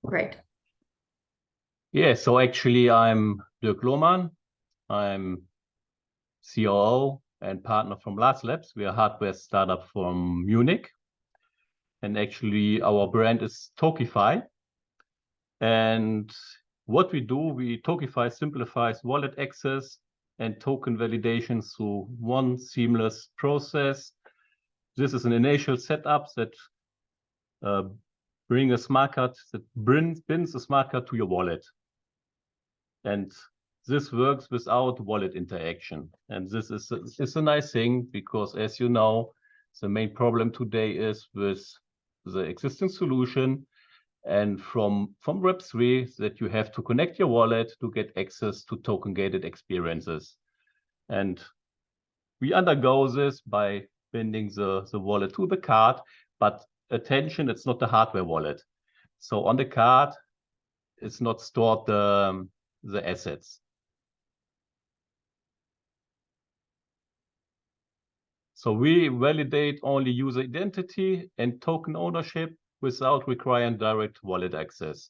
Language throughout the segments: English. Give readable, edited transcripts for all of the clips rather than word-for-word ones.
Great. Yeah, so actually I'm Dirk Lohmann. I'm COO and partner from Last Labs. We are a hardware startup from Munich. And actually our brand is Tokiphy. And what we do, Tokiphy simplifies wallet access and token validation through one seamless process. This is an initial setup that brings a smart card binds a smart card to your wallet. And this works without wallet interaction. And this is a nice thing because, as you know, the main problem today is with the existing solution and from Web3 that you have to connect your wallet to get access to token-gated experiences. And we undergo this by binding the wallet to the card, but attention, it's not the hardware wallet. So on the card, it's not stored the assets. So we validate only user identity and token ownership without requiring direct wallet access.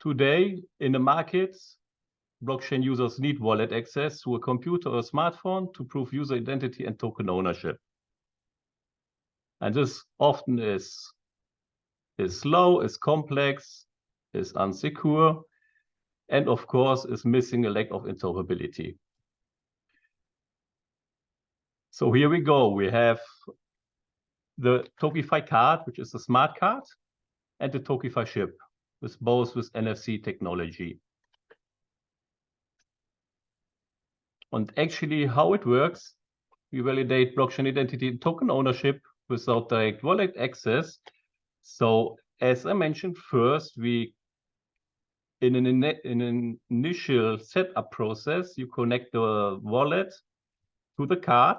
Today, in the markets, blockchain users need wallet access to a computer or a smartphone to prove user identity and token ownership. And this often is slow, is complex, is unsecure, and of course is missing a lack of interoperability. So here we go. We have the Tokiphy card, which is a smart card, and the Tokiphy chip, with both with NFC technology. And actually how it works, we validate blockchain identity and token ownership without direct wallet access. So as I mentioned first, in an initial setup process, you connect the wallet to the card,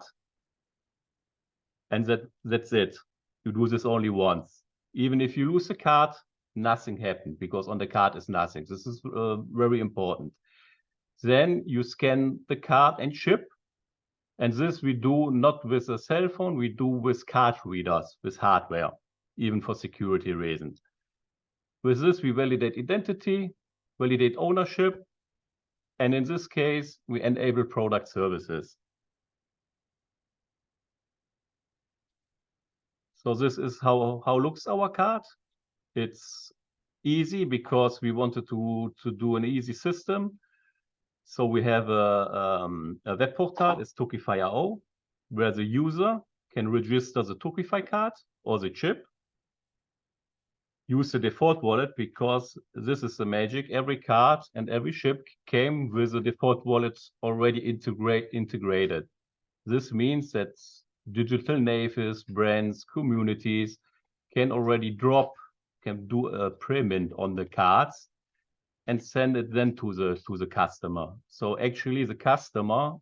and that's it. You do this only once. Even if you lose the card, nothing happened because on the card is nothing. This is very important. Then you scan the card and chip. And this we do not with a cell phone, we do with card readers, with hardware, even for security reasons. With this, we validate identity, validate ownership, and in this case, we enable product services. So this is how looks our card. It's easy because we wanted to do an easy system. So we have a web portal, it's Tokiphy.io, where the user can register the Tokiphy card or the chip, use the default wallet because this is the magic. Every card and every chip came with the default wallet already integrated. This means that digital natives, brands, communities can already can do a pre-mint on the cards and send it then to the customer. So actually the customer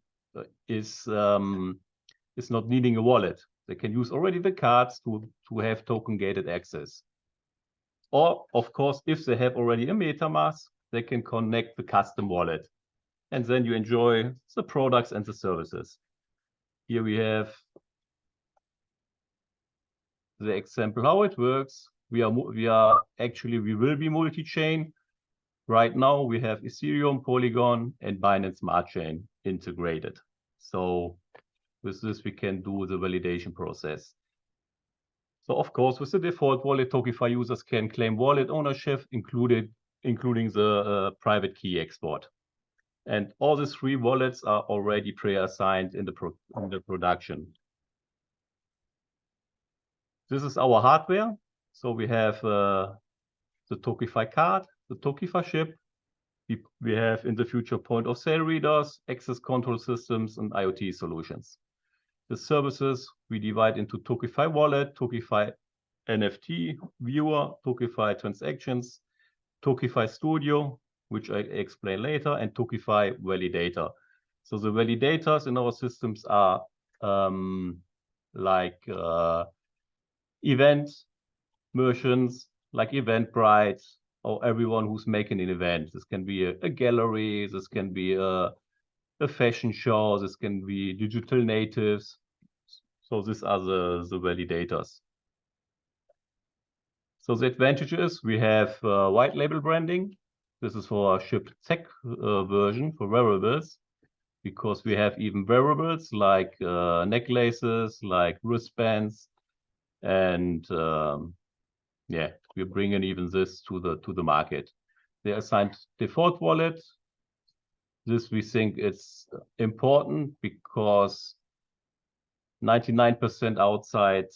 is not needing a wallet. They can use already the cards to have token gated access. Or of course, if they have already a MetaMask, they can connect the custom wallet. And then you enjoy the products and the services. Here we have the example how it works. We will be multi-chain. Right now we have Ethereum, Polygon, and Binance Smart Chain integrated. So with this, we can do the validation process. So of course, with the default wallet, Tokiphy users can claim wallet ownership, including the private key export. And all the three wallets are already pre-assigned in the production. This is our hardware. So we have the Tokiphy card, the Tokiphy chip. We have in the future point of sale readers, access control systems, and IoT solutions. The services we divide into Tokiphy wallet, Tokiphy NFT viewer, Tokiphy transactions, Tokiphy studio, which I explain later, and Tokiphy validator. So the validators in our systems are like event merchants, like Eventbrite, or everyone who's making an event. This can be a gallery, this can be a fashion show, this can be digital natives. So these are the validators. So the advantage is we have white label branding. This is for our shipped tech version for wearables, because we have even wearables like necklaces, like wristbands, and yeah, we're bringing even this to the market. They assigned default wallet. This we think it's important because 99% outside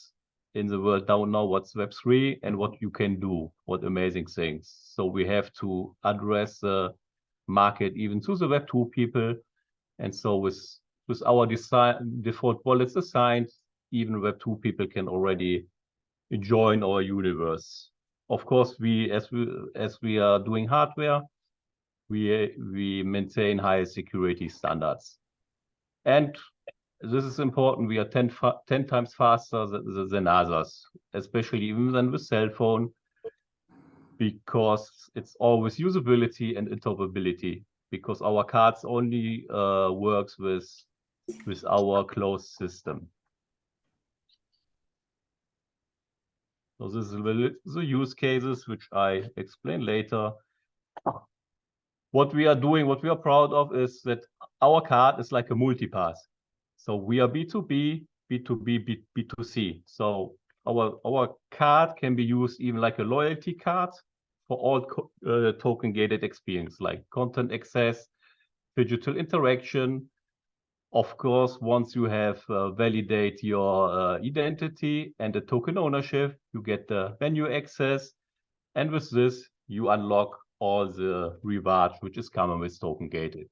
in the world don't know what's Web3 and what you can do, what amazing things. So we have to address the market even to the Web2 people. And so with our default wallets assigned, even Web2 people can already join our universe. Of course, as we are doing hardware, we maintain high security standards. And this is important. We are 10 times faster than others, especially even than with cell phone, because it's always usability and interoperability, because our cards only works with our closed system. So this is the use cases, which I explain later. What we are doing, what we are proud of is that our card is like a multipass. So we are B2B, B2B, B2C. So our card can be used even like a loyalty card for all token gated experience, like content access, digital interaction. Of course, once you have validate your identity and the token ownership, you get the venue access. And with this, you unlock all the rewards which is coming with token gated.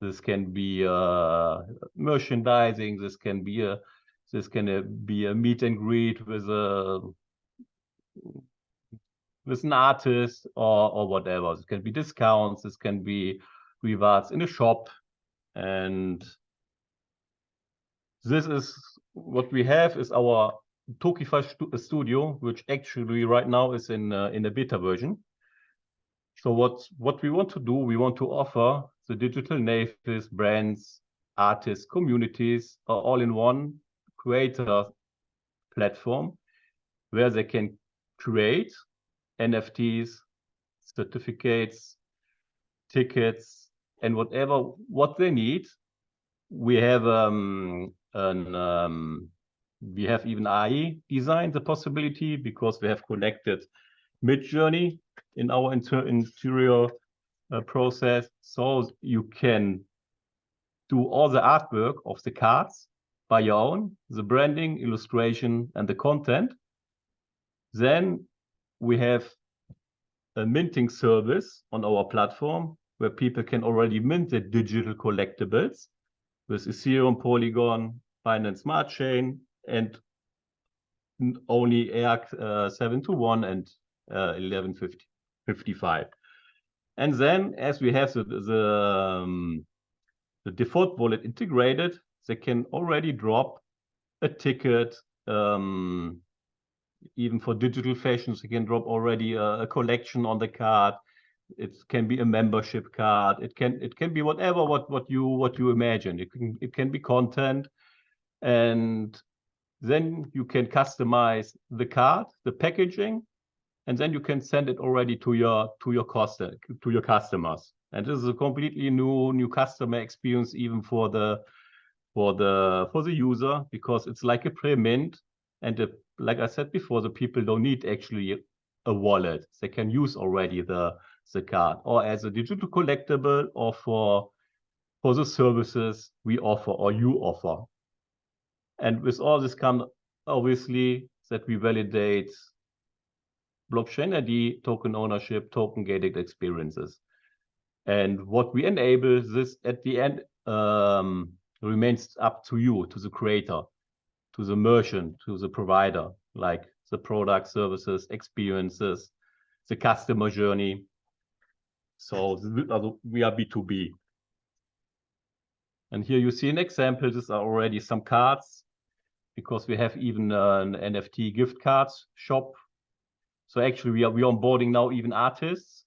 This can be merchandising. This can be a meet and greet with an artist or whatever. This can be discounts. This can be rewards in a shop, and this is what we have is our Tokiphy studio, which actually right now is in a beta version. So what we want to do, we want to offer the digital natives, brands, artists, communities, all in one creator platform where they can create NFTs, certificates, tickets, and what they need. We have we have even AI designed the possibility, because we have connected Midjourney in our interior process, so you can do all the artwork of the cards by your own, the branding, illustration, and the content. Then we have a minting service on our platform where people can already mint the digital collectibles with Ethereum, Polygon, Binance Smart Chain, and only ERC 721 and 1155. And then, as we have the default wallet integrated, they can already drop a ticket. Even for digital fashions, they can drop already a collection on the card. It can be a membership card. It can be whatever what you imagine. It can be content, and then you can customize the card, the packaging, and then you can send it already to your customers. And this is a completely new customer experience, even for the user, because it's like a pre-mint, and like I said before, the people don't need actually a wallet. They can use already the card, or as a digital collectible, or for the services we offer or you offer. And with all this come obviously that we validate blockchain ID, token ownership, token gated experiences. And what we enable, this at the end remains up to you, to the creator, to the merchant, to the provider, like the product, services, experiences, the customer journey. So we are B2B. And here you see an example. These are already some cards, because we have even an NFT gift cards shop. So actually we are onboarding now even artists.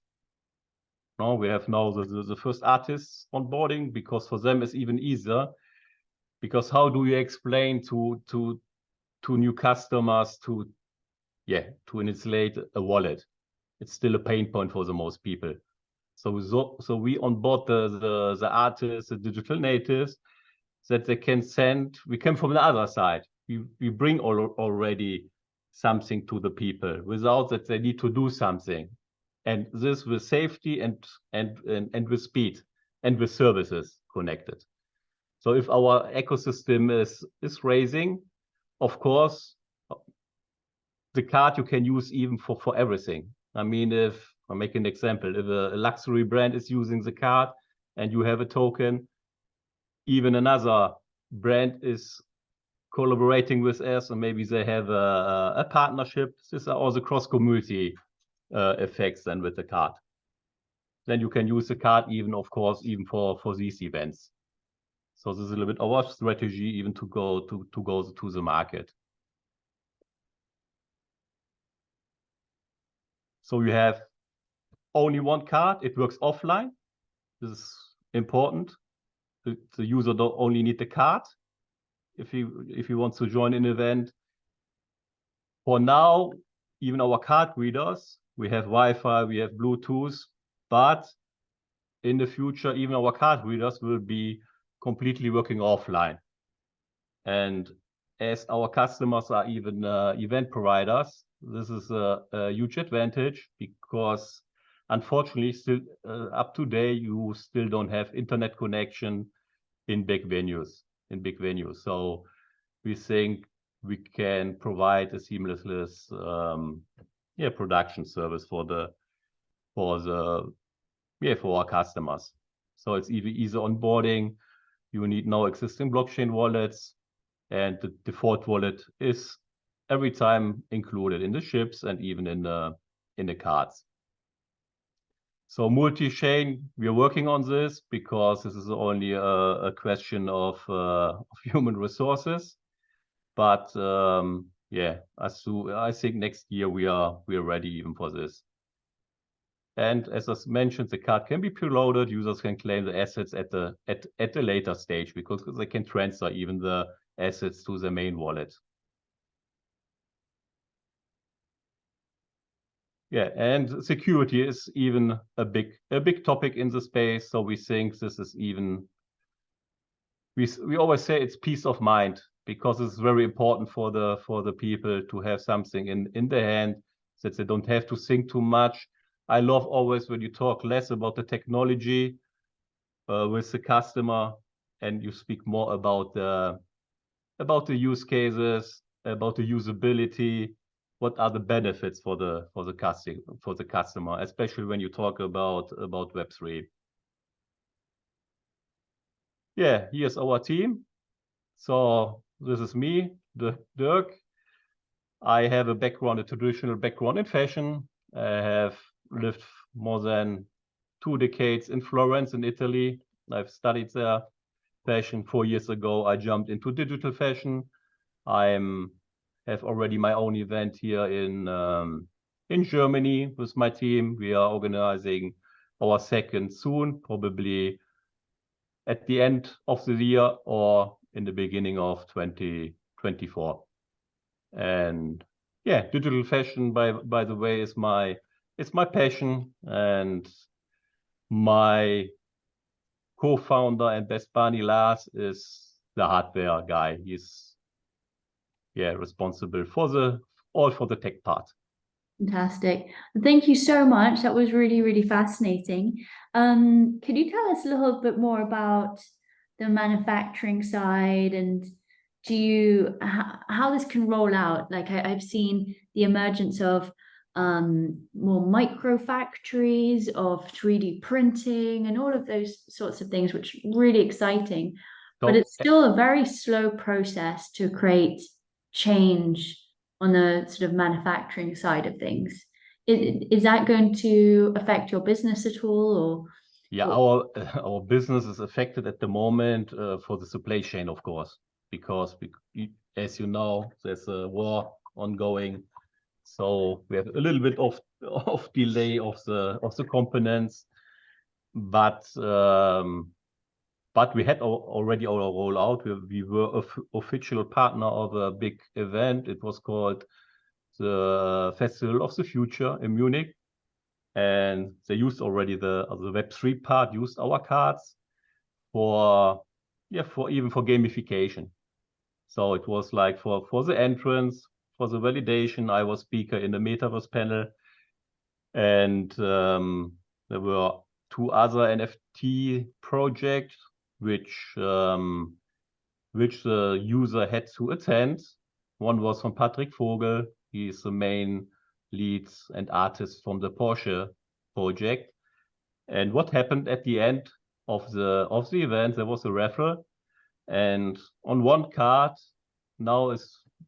No, we have now the first artists onboarding, because for them it's even easier. Because how do you explain to new customers to to install a wallet. It's still a pain point for the most people. So we onboard the artists, the digital natives, that they can send. We come from the other side. We bring already something to the people without that they need to do something, and this with safety and with speed and with services connected. So if our ecosystem is raising, of course, the card you can use even for everything. I mean, if I make an example, if a luxury brand is using the card and you have a token, even another brand is collaborating with us, and maybe they have a partnership. These are all the cross-community effects then with the card. Then you can use the card even, of course, even for these events. So this is a little bit our strategy even to go to the market. So you have only one card. It works offline. This is important. The user don't only need the card if he wants to join an event. For now, even our card readers, we have Wi-Fi, we have Bluetooth, but in the future, even our card readers will be completely working offline. And as our customers are even event providers, this is a huge advantage, because unfortunately, still up to date, you still don't have internet connection in big venues. So we think we can provide a seamless production service for our customers. So it's easy onboarding. You need no existing blockchain wallets, and the default wallet is every time included in the chips and even in the cards. So multi-chain, we are working on this because this is only a question of human resources. But I think next year we are ready even for this. And as I mentioned, the card can be preloaded. Users can claim the assets at a later stage, because they can transfer even the assets to the main wallet. Yeah, and security is even a big topic in the space. So we think this is even, we always say it's peace of mind, because it's very important for the people to have something in their hand, that they don't have to think too much. I love always when you talk less about the technology with the customer, and you speak more about the use cases, about the usability, what are the benefits for the customer, especially when you talk about Web3. Yeah, here's our team. So this is me, Dirk. I have a traditional background in fashion. I have lived more than 2 decades in Florence, in Italy. I've studied there fashion. 4 years ago, I jumped into digital fashion. Have already my own event here in Germany with my team. We are organizing our second soon, probably at the end of the year or in the beginning of 2024. And yeah, digital fashion, by the way, is my passion, and my co-founder and best buddy Lars is the hardware guy. He's responsible for the tech part. Fantastic. Thank you so much. That was really, really fascinating. Could you tell us a little bit more about the manufacturing side, and how this can roll out? Like I've seen the emergence of more micro factories, of 3D printing, and all of those sorts of things, which are really exciting. But it's still a very slow process to create change on the sort of manufacturing side of things. Is that going to affect your business at all, or? Yeah, our business is affected at the moment for the supply chain, of course, because as you know, there's a war ongoing, so we have a little bit of delay of the components, but we had already our rollout. We were official partner of a big event. It was called the Festival of the Future in Munich, and they used already the Web3 part, used our cards for even for gamification. So it was like for the entrance, for the validation, I was speaker in the metaverse panel, and there were 2 other NFT projects which the user had to attend. One was from Patrick Vogel. He is the main lead and artist from the Porsche project. And what happened at the end of the event, there was a raffle, and on one card now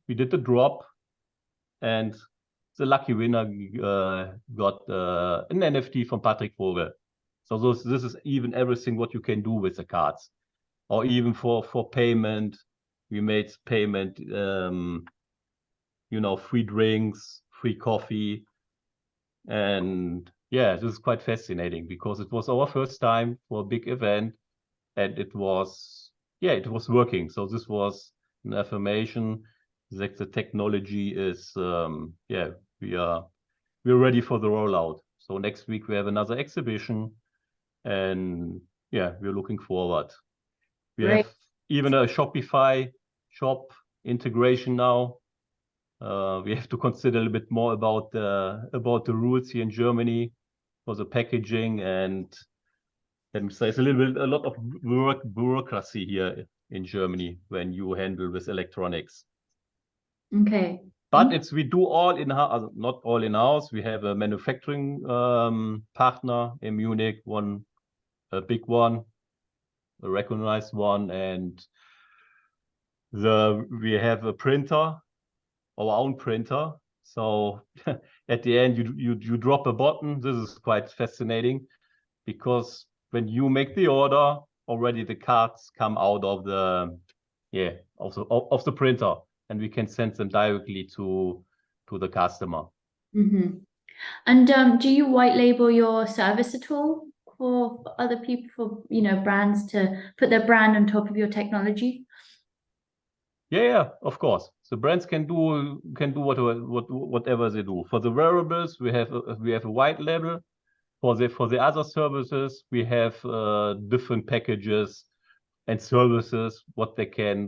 we did the drop, and the lucky winner got an NFT from Patrick Vogel. So this is even everything what you can do with the cards, or even for payment. We made payment, free drinks, free coffee, and yeah, this is quite fascinating because it was our first time for a big event, and it was working. So this was an affirmation that the technology is we're ready for the rollout. So next week we have another exhibition, and yeah, we're looking forward. We Great. have even a Shopify shop integration now. We have to consider a little bit more about the rules here in Germany for the packaging, and let me say it's a lot of bureaucracy here in Germany when you handle with electronics. Okay. But we do all in-house, not all in-house. We have a manufacturing partner in Munich, a big one, a recognized one, and we have a printer, our own printer. So at the end, you drop a button. This is quite fascinating because when you make the order, already the cards come out of the printer, and we can send them directly to the customer. Mm-hmm. And do you white label your service at all for other people, for brands to put their brand on top of your technology? Yeah, of course. The brands can do whatever they do. For the wearables, we have a white label. For the other services, we have different packages and services, what they can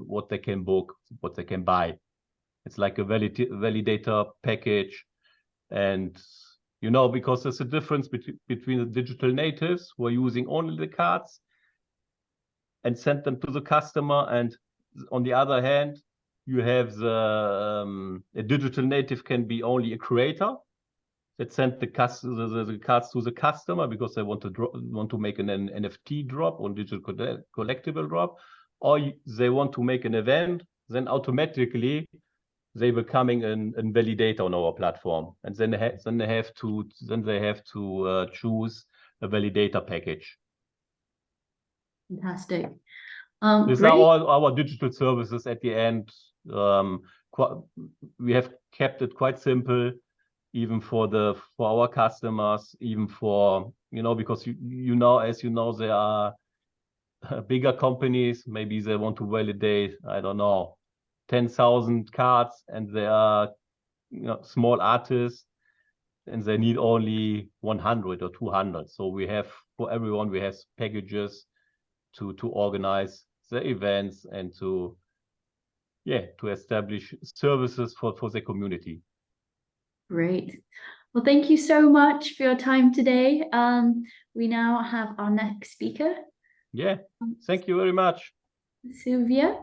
book, what they can buy. It's like a validator package, and because there's a difference between the digital natives who are using only the cards and send them to the customer, and on the other hand, you have a digital native can be only a creator that send the cards to the customer because they want to make an NFT drop or digital collectible drop, or they want to make an event. Then automatically they becoming an validator on our platform, and then they have to choose a validator package. Fantastic. These Great. are all our digital services at the end. We have kept it quite simple, even for our customers, even for because as there are bigger companies, maybe they want to validate, I don't know, 10,000 cards, and they are small artists, and they need only 100 or 200. So we have for everyone, we have packages to organize the events and to establish services for the community. Great. Well, thank you so much for your time today. We now have our next speaker. Yeah, thank you very much. Sylvia.